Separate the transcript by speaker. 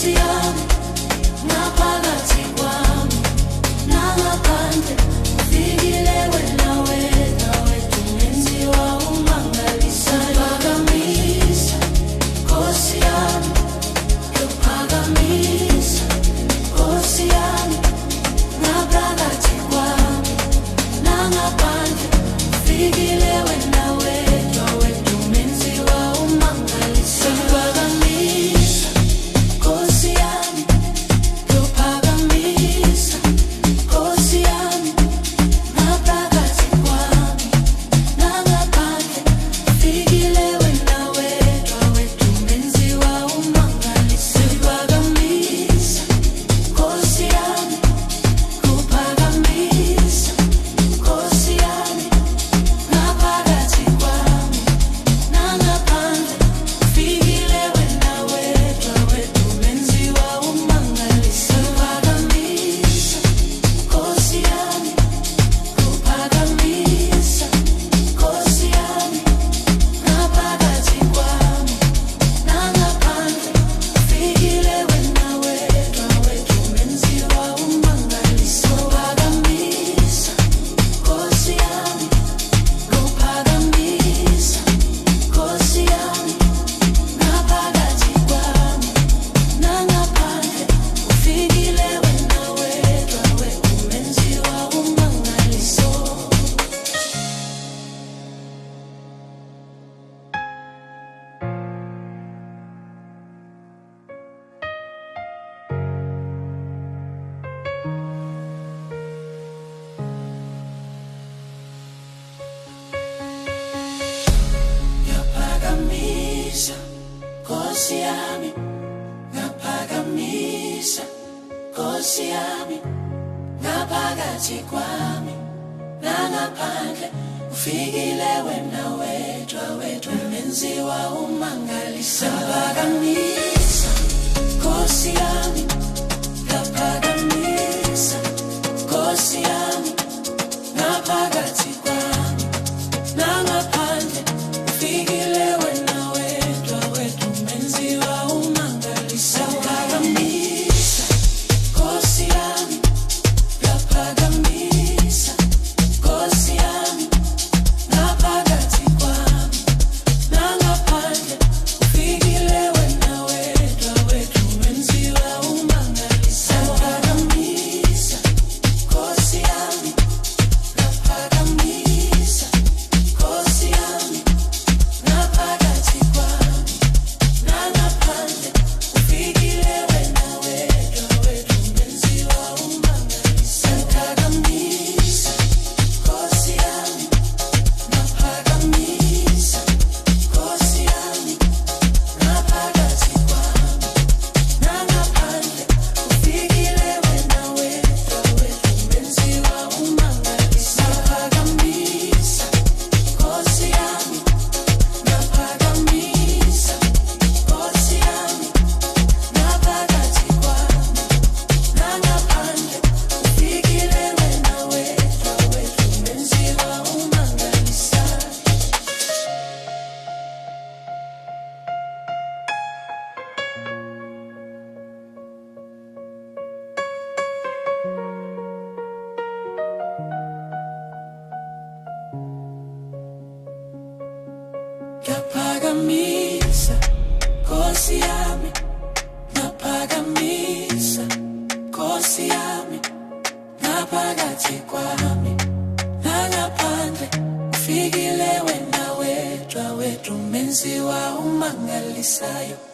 Speaker 1: Nkosi yami ngaphakathi kwami nangaphandle ufikile wena wedwa menziwa umangalisa phakamisa Nkosi yami ngaphakamisa Nkosi yami ngaphakathi kwami nangaphandle ufikile wena wedwa menziwa umangalisa phakamisa Nkosi yami ngaphakamisa Nkosi yami ngaphakathi kwami nangaphandle ufikile wena wedwa menziwa umangalisa phakamisa Nkosi yami ngaphakamisa Nkosi yami ngaphakathi kwami nangaphandle ufikile wena wedwa menziwa umangalisa phakamisa Nkosi yami ngaphakamisa Nkosi yami ngaphakathi kwami nangaphandle ufikile wena wedwa menziwa umangalisa phakamisa Nkosi yami ngaphakamisa Nkosi yami ngaphakathi kwami nangaphandle ufikile wena wedwa menziwa umangalisa Ngaphakamisa Nkosi yami ngaphakamisa Nkosi yami ngaphakathi kwami nangaphandle ufikile wena wedwa menziwa umangalisayo